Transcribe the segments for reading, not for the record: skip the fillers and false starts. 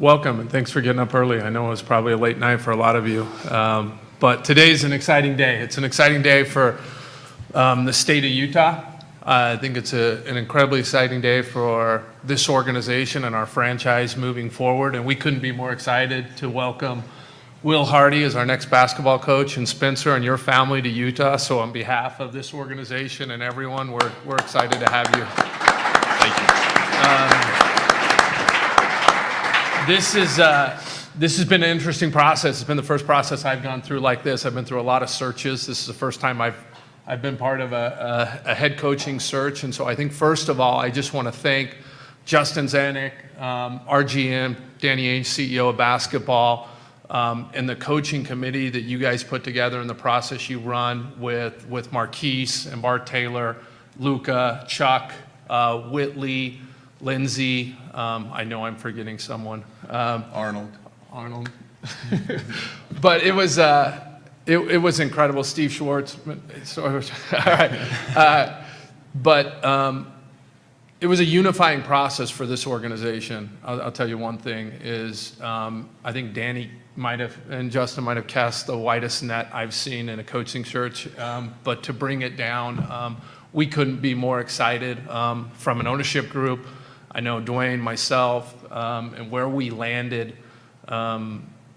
Welcome, and thanks for getting up early. I know it was probably a late night for a lot of you, but today's an exciting day. It's an exciting day for the state of Utah. I think it's an incredibly exciting day for this organization and our franchise moving forward, and we couldn't be more excited to welcome Will Hardy as our next basketball coach, and Spencer and your family to Utah. So on behalf of this organization and everyone, we're excited to have you. Thank you. This has been an interesting process. It's been the first process I've gone through like this. I've been through a lot of searches. This is the first time I've been part of a head coaching search. And so I think first of all, I just want to thank Justin Zanuck, our GM, Danny Ainge, CEO of basketball, and the coaching committee that you guys put together and the process you run with Marquise and Bart Taylor, Luca, Chuck, Whitley, Lindsay. I know I'm forgetting someone. Arnold. But it was incredible. Steve Schwartz. All right. But it was a unifying process for this organization. I'll tell you one thing is I think Danny and Justin might have cast the widest net I've seen in a coaching search. But to bring it down, we couldn't be more excited from an ownership group. I know Dwayne, myself, and where we landed,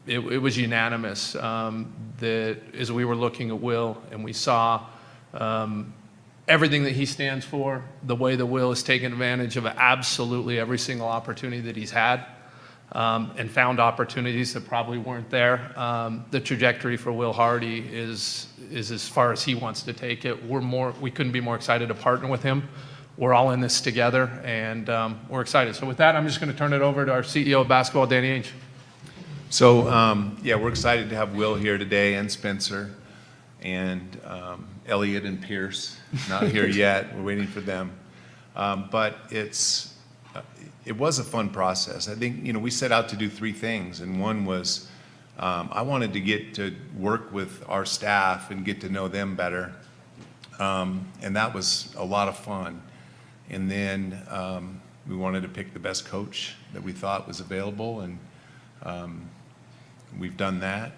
it was unanimous that as we were looking at Will and we saw everything that he stands for, the way that Will has taken advantage of absolutely every single opportunity that he's had, and found opportunities that probably weren't there. The trajectory for Will Hardy is as far as he wants to take it. We couldn't be more excited to partner with him. We're all in this together, and we're excited. So with that, I'm just going to turn it over to our CEO of basketball, Danny Ainge. So, we're excited to have Will here today, and Spencer, and Elliot and Pierce. Not here yet. We're waiting for them. But it was a fun process. I think, we set out to do three things, and one was I wanted to get to work with our staff and get to know them better, and that was a lot of fun. And then we wanted to pick the best coach that we thought was available, and we've done that.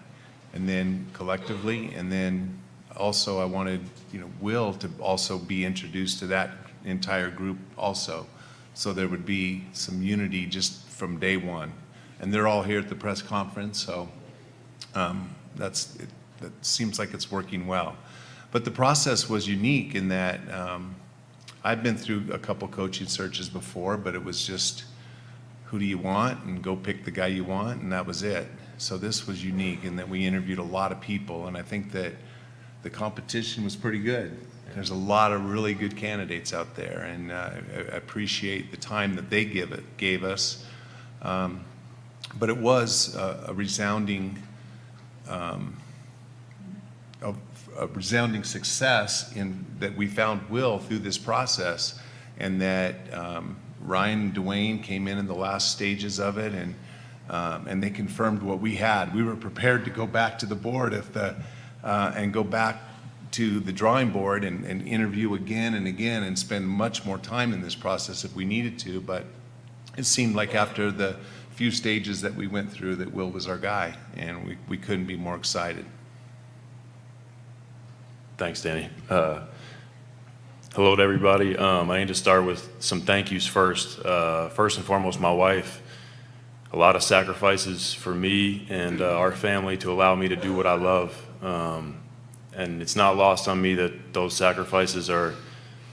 And then collectively, and then also I wanted, Will to also be introduced to that entire group also, so there would be some unity just from day one. And they're all here at the press conference, so that seems like it's working well. But the process was unique in that I've been through a couple coaching searches before, but it was just, who do you want? And go pick the guy you want, and that was it. So this was unique in that we interviewed a lot of people, and I think that the competition was pretty good. There's a lot of really good candidates out there, and I appreciate the time that they gave us. But it was a resounding success in that we found Will through this process, and that Ryan and Dwayne came in the last stages of it, and they confirmed what we had. We were prepared to go back to the board and go back to the drawing board and interview again and again and spend much more time in this process if we needed to, but it seemed like after the few stages that we went through that Will was our guy, and we couldn't be more excited. Thanks, Danny. Hello to everybody. I need to start with some thank yous first. First and foremost, my wife. A lot of sacrifices for me and our family to allow me to do what I love. And it's not lost on me that those sacrifices are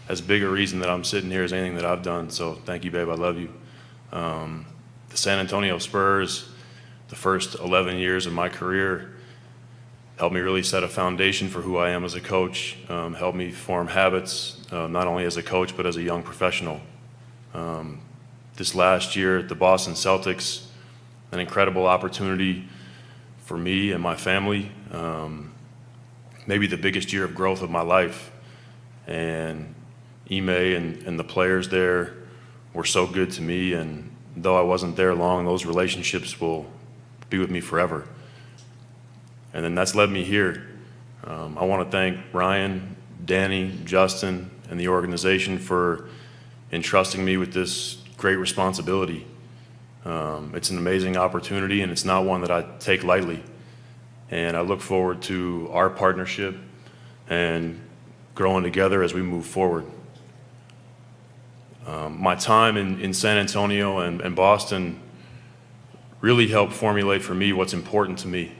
as big a reason that I'm sitting here as anything that I've done. So thank you, babe. I love you. The San Antonio Spurs, the first 11 years of my career, helped me really set a foundation for who I am as a coach, helped me form habits, not only as a coach, but as a young professional. This last year at the Boston Celtics, an incredible opportunity for me and my family, maybe the biggest year of growth of my life. And Ime and the players there were so good to me, and though I wasn't there long, those relationships will be with me forever. And then that's led me here. I want to thank Ryan, Danny, Justin, and the organization for entrusting me with this great responsibility. It's an amazing opportunity, and it's not one that I take lightly. And I look forward to our partnership and growing together as we move forward. My time in San Antonio and Boston really helped formulate for me what's important to me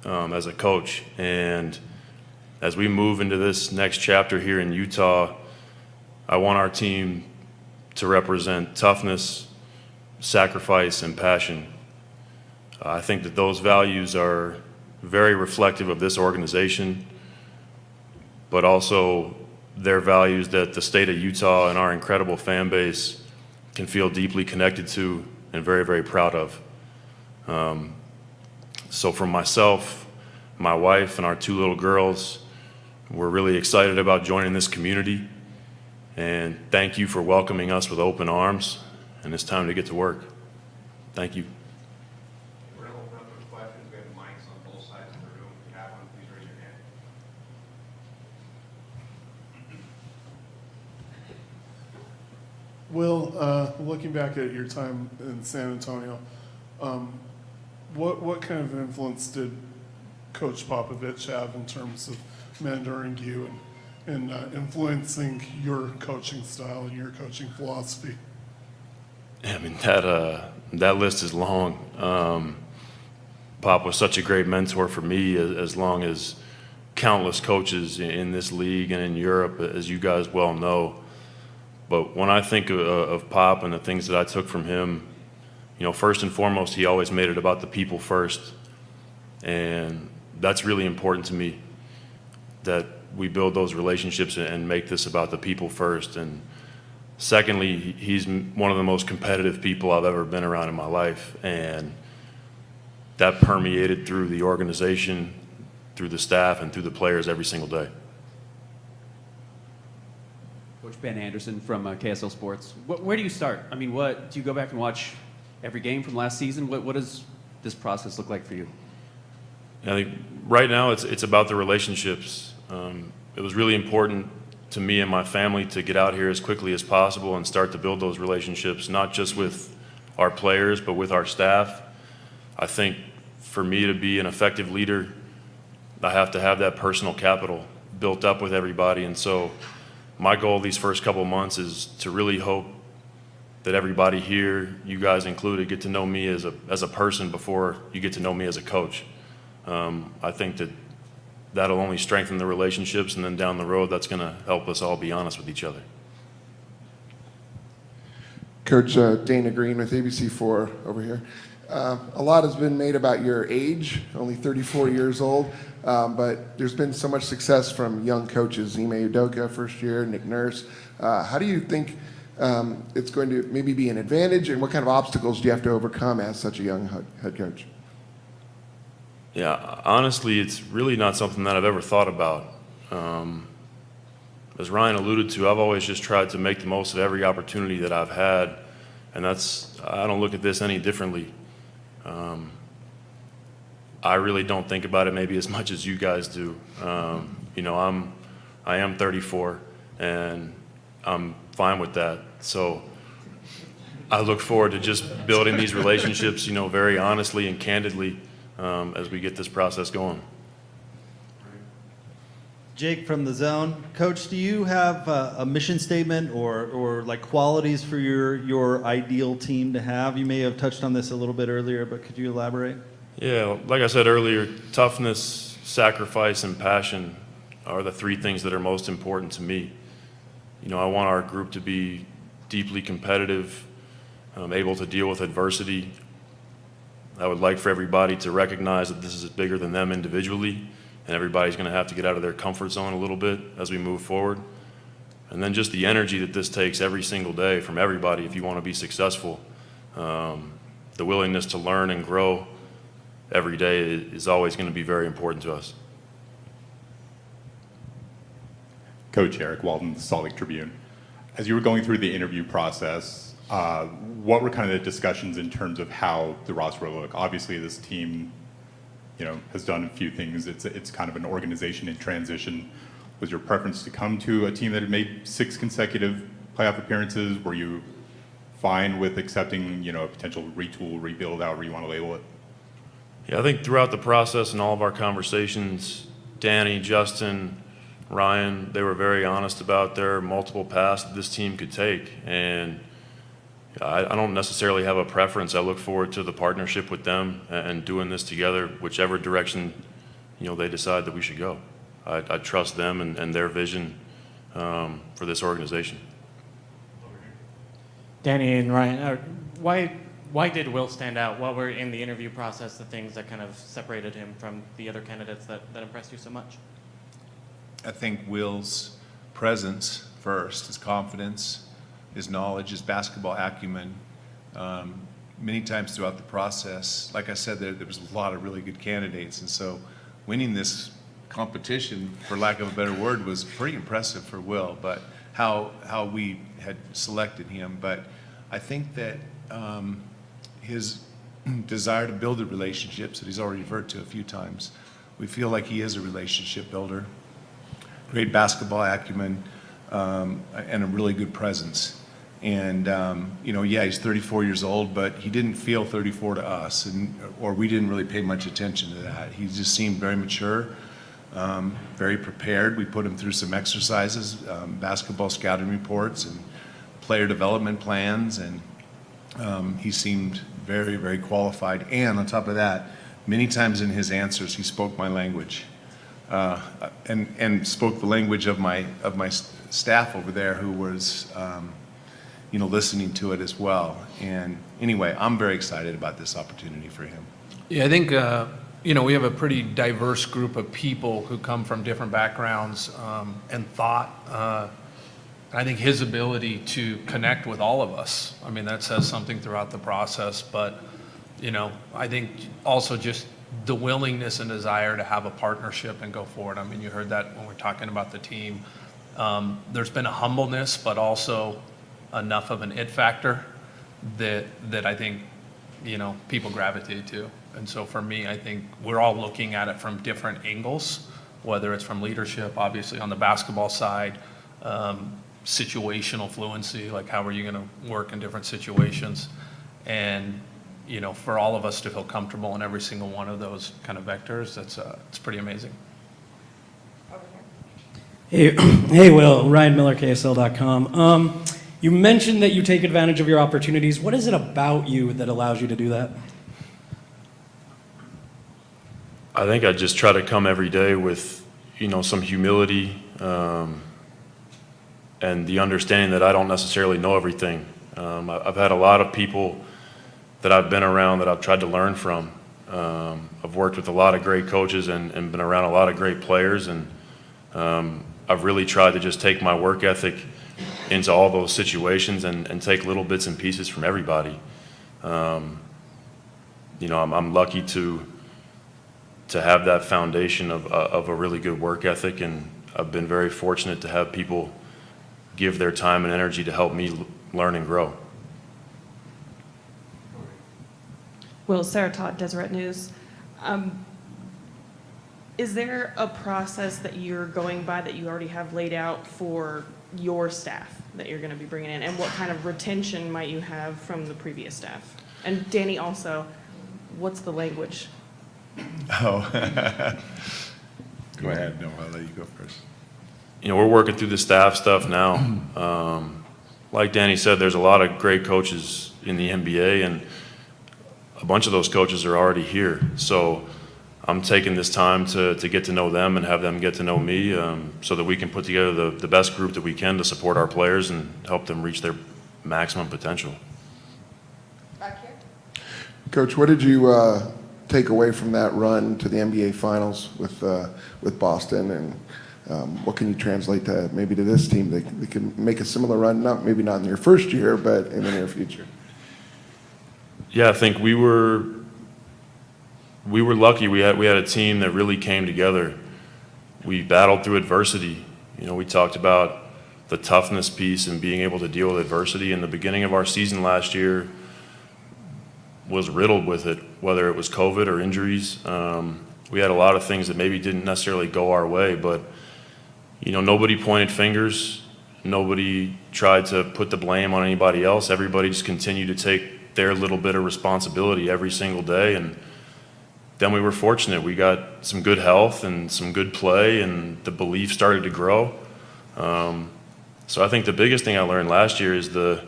as a coach. And as we move into this next chapter here in Utah, I want our team to represent toughness, sacrifice, and passion. I think that those values are very reflective of this organization, but also their values that the state of Utah and our incredible fan base can feel deeply connected to and very, very proud of. So for myself, my wife, and our 2 little girls, we're really excited about joining this community. And thank you for welcoming us with open arms. And it's time to get to work. Thank you. We're going to open up for questions. We have mics on both sides of the room. If you have one, please raise your hand. Will, looking back at your time in San Antonio, what kind of influence did Coach Popovich have in terms of mentoring you and influencing your coaching style and your coaching philosophy? I mean, that list is long. Pop was such a great mentor for me, as long as countless coaches in this league and in Europe, as you guys well know. But when I think of Pop and the things that I took from him, first and foremost, he always made it about the people first. And that's really important to me, that we build those relationships and make this about the people first. And secondly, he's one of the most competitive people I've ever been around in my life. And that permeated through the organization, through the staff, and through the players every single day. Coach Ben Anderson from KSL Sports. Where do you start? I mean, do you go back and watch every game from last season? What does this process look like for you? I think right now it's about the relationships. It was really important to me and my family to get out here as quickly as possible and start to build those relationships, not just with our players, but with our staff. I think for me to be an effective leader, I have to have that personal capital built up with everybody. And so my goal these first couple of months is to really hope that everybody here, you guys included, get to know me as a person before you get to know me as a coach. I think that'll only strengthen the relationships, and then down the road, that's going to help us all be honest with each other. Coach Dana Green with ABC4 over here. A lot has been made about your age, only 34 years old, but there's been so much success from young coaches, Ime Udoka first year, Nick Nurse. How do you think it's going to maybe be an advantage, and what kind of obstacles do you have to overcome as such a young head coach? Yeah, honestly, it's really not something that I've ever thought about. As Ryan alluded to, I've always just tried to make the most of every opportunity that I've had, and I don't look at this any differently. I really don't think about it maybe as much as you guys do. I am 34, and I'm fine with that. So I look forward to just building these relationships, very honestly and candidly as we get this process going. Jake from The Zone. Coach, do you have a mission statement or like qualities for your ideal team to have? You may have touched on this a little bit earlier, but could you elaborate? Yeah, like I said earlier, toughness, sacrifice, and passion are the 3 things that are most important to me. I want our group to be deeply competitive, able to deal with adversity. I would like for everybody to recognize that this is bigger than them individually, and everybody's going to have to get out of their comfort zone a little bit as we move forward. And then just the energy that this takes every single day from everybody if you want to be successful. The willingness to learn and grow every day is always going to be very important to us. Coach Eric Walden, Salt Lake Tribune. As you were going through the interview process, what were kind of the discussions in terms of how the roster will look? Obviously, this team, has done a few things. It's kind of an organization in transition. Was your preference to come to a team that had made 6 consecutive playoff appearances? Were you fine with accepting, a potential retool, rebuild, however you want to label it? Yeah, I think throughout the process and all of our conversations, Danny, Justin, Ryan, they were very honest about their multiple paths that this team could take. And I don't necessarily have a preference. I look forward to the partnership with them and doing this together, whichever direction, they decide that we should go. I trust them and their vision for this organization. Danny and Ryan, why did Will stand out? What were in the interview process the things that kind of separated him from the other candidates that impressed you so much? I think Will's presence first, his confidence, his knowledge, his basketball acumen. Many times throughout the process, like I said, there was a lot of really good candidates, and so winning this competition, for lack of a better word, was pretty impressive for Will, but how we had selected him. But I think that his desire to build the relationships that he's already referred to a few times, we feel like he is a relationship builder, great basketball acumen, and a really good presence. And, he's 34 years old, but he didn't feel 34 to us, or we didn't really pay much attention to that. He just seemed very mature, very prepared. We put him through some exercises, basketball scouting reports and player development plans, and he seemed very, very qualified. And on top of that, many times in his answers, he spoke my language, and spoke the language of my staff over there, who was, listening to it as well. And anyway, I'm very excited about this opportunity for him. Yeah, I think, we have a pretty diverse group of people who come from different backgrounds and thought. I think his ability to connect with all of us, that says something throughout the process. But, I think also just the willingness and desire to have a partnership and go forward. You heard that when we're talking about the team. There's been a humbleness, but also enough of an it factor that I think, people gravitate to. And so for me, I think we're all looking at it from different angles, whether it's from leadership, obviously on the basketball side, situational fluency, like how are you going to work in different situations, and for all of us to feel comfortable in every single one of those kind of vectors, it's pretty amazing. Hey, Will, Ryan Miller, KSL.com. You mentioned that you take advantage of your opportunities. What is it about you that allows you to do that? I think I just try to come every day with, some humility and the understanding that I don't necessarily know everything. I've had a lot of people that I've been around that I've tried to learn from. I've worked with a lot of great coaches and been around a lot of great players, and I've really tried to just take my work ethic into all those situations and take little bits and pieces from everybody. I'm lucky to have that foundation of a really good work ethic, and I've been very fortunate to have people give their time and energy to help me learn and grow. Will, Sarah Todd, Deseret News. Is there a process that you're going by that you already have laid out for your staff that you're going to be bringing in? And what kind of retention might you have from the previous staff? And Danny, also, what's the language? Oh, go ahead. No, I'll let you go first. We're working through the staff stuff now. Like Danny said, there's a lot of great coaches in the NBA, and a bunch of those coaches are already here. So I'm taking this time to get to know them and have them get to know me, so that we can put together the best group that we can to support our players and help them reach their maximum potential. Back here. Coach, what did you take away from that run to the NBA Finals with Boston, and what can you translate to maybe to this team that can make a similar run? Maybe not in your first year, but in the near future. Yeah, I think we were lucky. We had a team that really came together. We battled through adversity. We talked about the toughness piece and being able to deal with adversity. And the beginning of our season last year was riddled with it, whether it was COVID or injuries. We had a lot of things that maybe didn't necessarily go our way, but nobody pointed fingers. Nobody tried to put the blame on anybody else. Everybody just continued to take their little bit of responsibility every single day. And then we were fortunate. We got some good health and some good play, and the belief started to grow. So I think the biggest thing I learned last year is that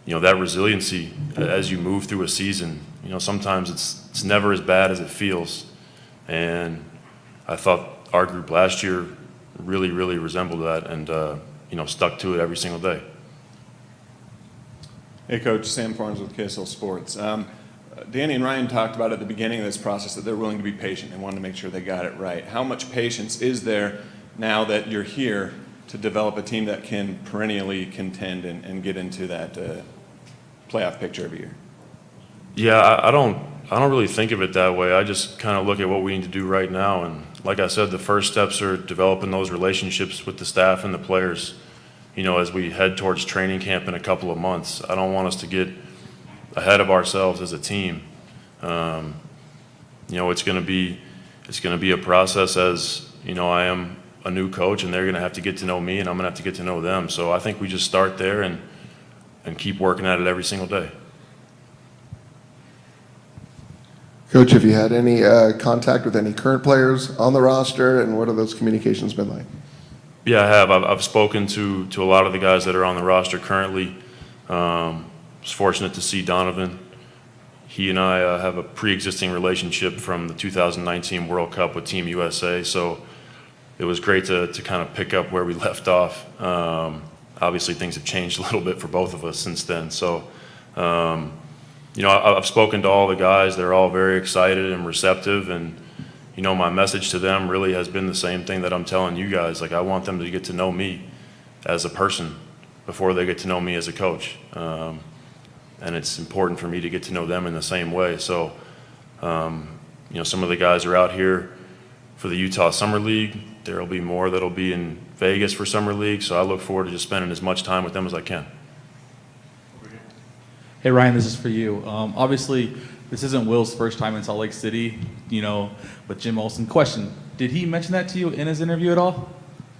resiliency as you move through a season. Sometimes it's never as bad as it feels. And I thought our group last year really, really resembled that, and stuck to it every single day. Hey, Coach, Sam Farnes with KSL Sports. Danny and Ryan talked about at the beginning of this process that they're willing to be patient and wanted to make sure they got it right. How much patience is there now that you're here to develop a team that can perennially contend and get into that playoff picture every year? Yeah, I don't really think of it that way. I just kind of look at what we need to do right now. And like I said, the first steps are developing those relationships with the staff and the players, as we head towards training camp in a couple of months. I don't want us to get ahead of ourselves as a team. It's going to be a process, as I am a new coach, and they're going to have to get to know me, and I'm going to have to get to know them. So I think we just start there and keep working at it every single day. Coach, have you had any contact with any current players on the roster, and what have those communications been like? Yeah, I have. I've spoken to a lot of the guys that are on the roster currently. Was fortunate to see Donovan. He and I have a pre-existing relationship from the 2019 World Cup with Team USA, so it was great to kind of pick up where we left off. Obviously, things have changed a little bit for both of us since then. So, I've spoken to all the guys. They're all very excited and receptive, and my message to them really has been the same thing that I'm telling you guys. Like, I want them to get to know me as a person before they get to know me as a coach. And it's important for me to get to know them in the same way. So, some of the guys are out here for the Utah Summer League. There will be more that'll be in Vegas for Summer League. So I look forward to just spending as much time with them as I can. Hey, Ryan, this is for you. Obviously, this isn't Will's first time in Salt Lake City, with Jim Olsen. Question, did he mention that to you in his interview at all?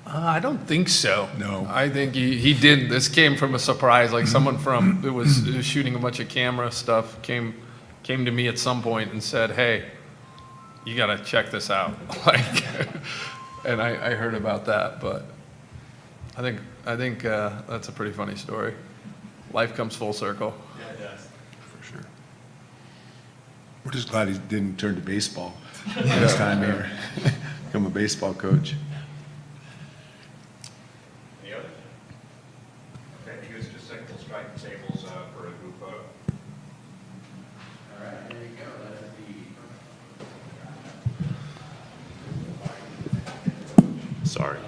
I don't think so. No. I think he did. This came from a surprise. Like someone it was shooting a bunch of camera stuff came to me at some point and said, "Hey, you got to check this out." And I heard about that, but I think that's a pretty funny story. Life comes full circle. Yeah, it does. For sure. We're just glad he didn't turn to baseball this time here. Become a baseball coach. Any others? Okay, you guys just second the strike tables for a group photo. All right, there you go. That is the Sorry.